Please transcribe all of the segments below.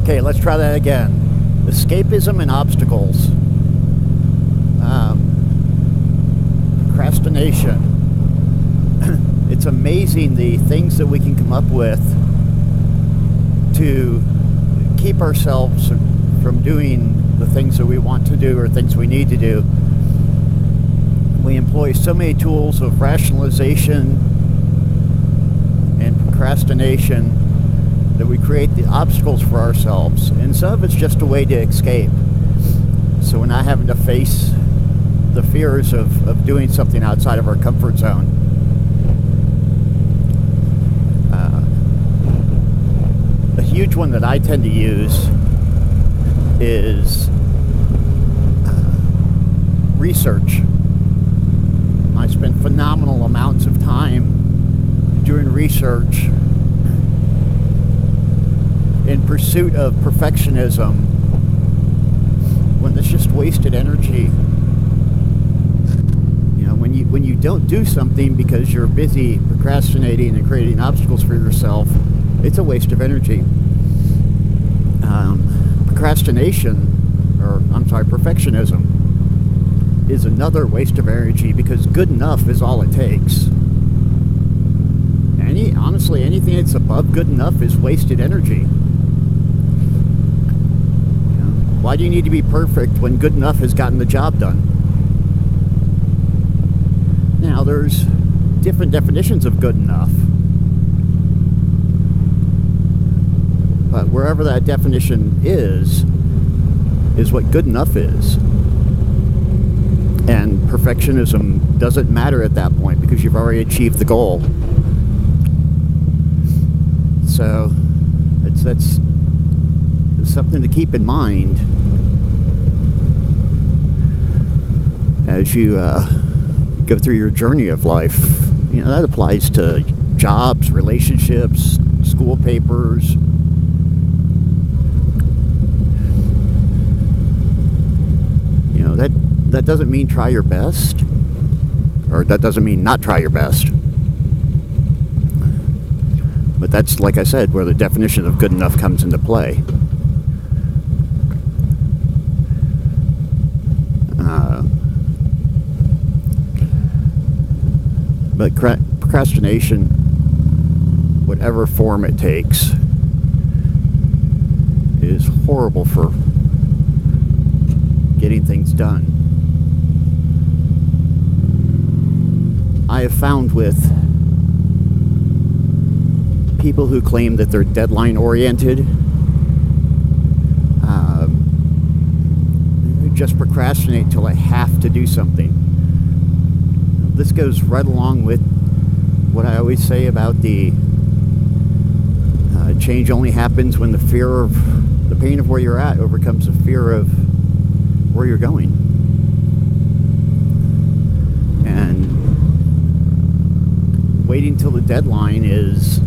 Okay, let's try that again. Escapism and Obstacles. Procrastination. It's amazing the things that we can come up with to keep ourselves from doing the things that we want to do or things we need to do. We employ so many tools of rationalization and procrastination that we create the obstacles for ourselves, and some of it's just a way to escape. So we're not having to face the fears of doing something outside of our comfort zone. A huge one that I tend to use is research. I spend phenomenal amounts of time doing research in pursuit of perfectionism when it's just wasted energy. You know, when you don't do something because you're busy procrastinating and creating obstacles for yourself, it's a waste of energy. Perfectionism is another waste of energy, because good enough is all it takes. Honestly, anything that's above good enough is wasted energy. Why do you need to be perfect when good enough has gotten the job done? Now, there's different definitions of good enough. But wherever that definition is what good enough is. And perfectionism doesn't matter at that point, because you've already achieved the goal. So that's something to keep in mind as you go through your journey of life. You know, that applies to jobs, relationships, school papers. You know, that doesn't mean try your best, or that doesn't mean not try your best. But that's, like I said, where the definition of good enough comes into play. But procrastination, whatever form it takes, is horrible for getting things done. I have found with people who claim that they're deadline oriented, who just procrastinate till they have to do something. This goes right along with what I always say about the change only happens when the pain of where you're at overcomes the fear of where you're going. And waiting till the deadline is,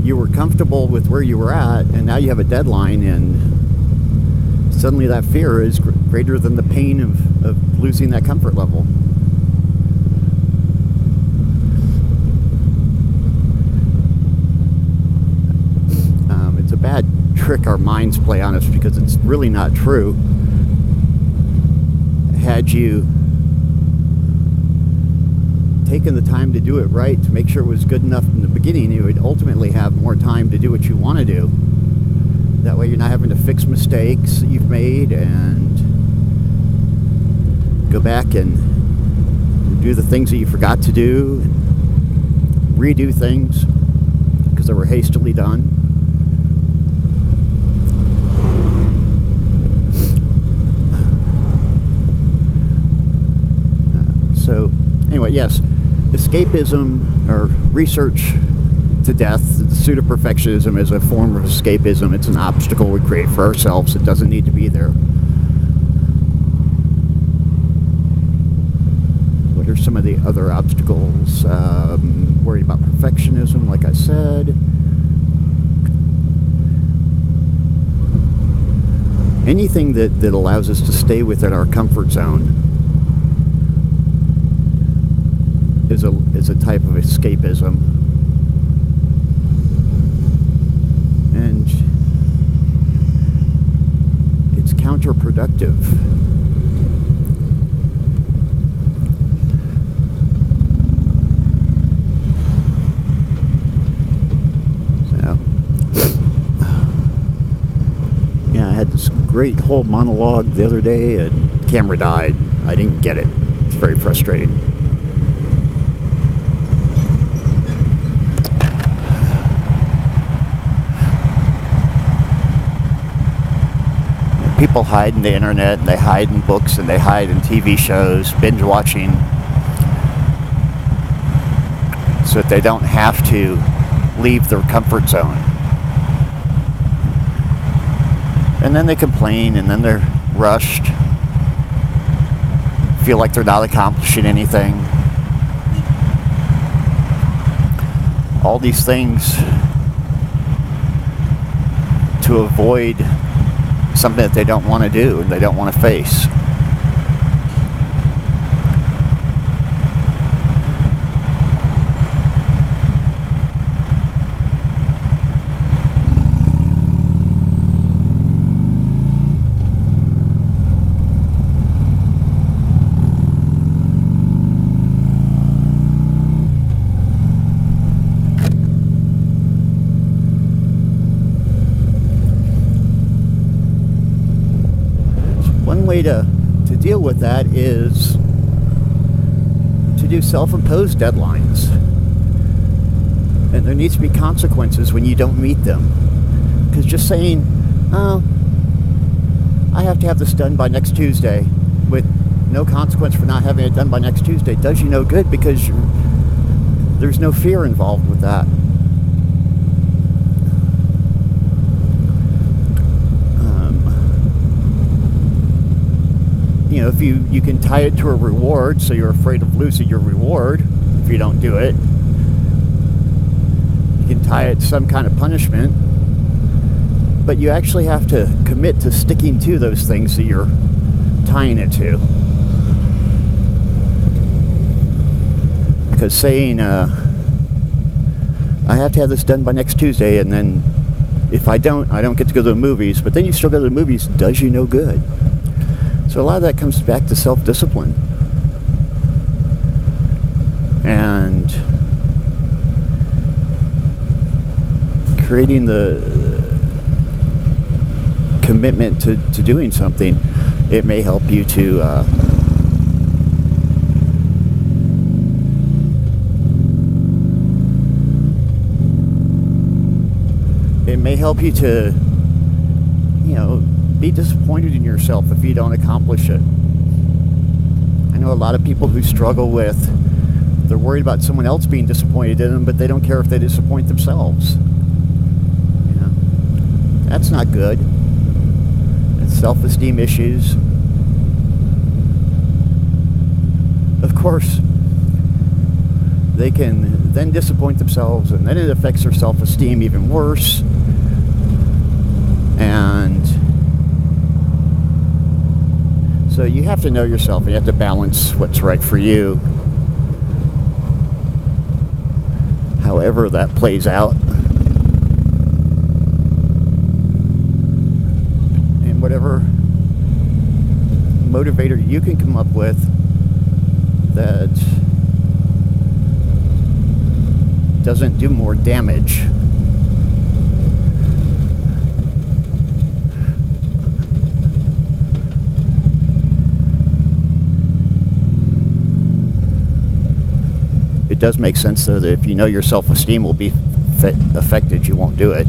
you were comfortable with where you were at, and now you have a deadline, and suddenly that fear is greater than the pain of losing that comfort level. It's a bad trick our minds play on us, because it's really not true. Had you taken the time to do it right, to make sure it was good enough in the beginning, you would ultimately have more time to do what you want to do. That way you're not having to fix mistakes that you've made and go back and do the things that you forgot to do, and redo things because they were hastily done. So anyway, yes, escapism, or research to death, the pursuit of perfectionism, is a form of escapism. It's an obstacle we create for ourselves. It doesn't need to be there. What are some of the other obstacles? Worried about perfectionism, like I said. Anything that allows us to stay within our comfort zone is a type of escapism. And counterproductive. So, yeah, I had this great whole monologue the other day, and the camera died. I didn't get it. It's very frustrating. People hide in the internet, and they hide in books, and they hide in TV shows, binge watching, so that they don't have to leave their comfort zone. And then they complain, and then they're rushed, feel like they're not accomplishing anything. All these things to avoid something that they don't want to do and they don't want to face. One way to deal with that is to do self-imposed deadlines. And there needs to be consequences when you don't meet them. Because just saying, oh, I have to have this done by next Tuesday, with no consequence for not having it done by next Tuesday, does you no good, because there's no fear involved with that. You know, if you can tie it to a reward, so you're afraid of losing your reward if you don't do it. You can tie it to some kind of punishment, but you actually have to commit to sticking to those things that you're tying it to. Because saying, I have to have this done by next Tuesday, and then if I don't get to go to the movies, but then you still go to the movies, does you no good. So a lot of that comes back to self-discipline. And creating the commitment to doing something. It may help you to be disappointed in yourself if you don't accomplish it. I know a lot of people who struggle with, they're worried about someone else being disappointed in them, but they don't care if they disappoint themselves. You know, that's not good. It's self-esteem issues. Of course, they can then disappoint themselves, and then it affects their self-esteem even worse. And so you have to know yourself, and you have to balance what's right for you, however that plays out. And whatever motivator you can come up with that doesn't do more damage. It does make sense, though, that if you know your self-esteem will be affected, you won't do it.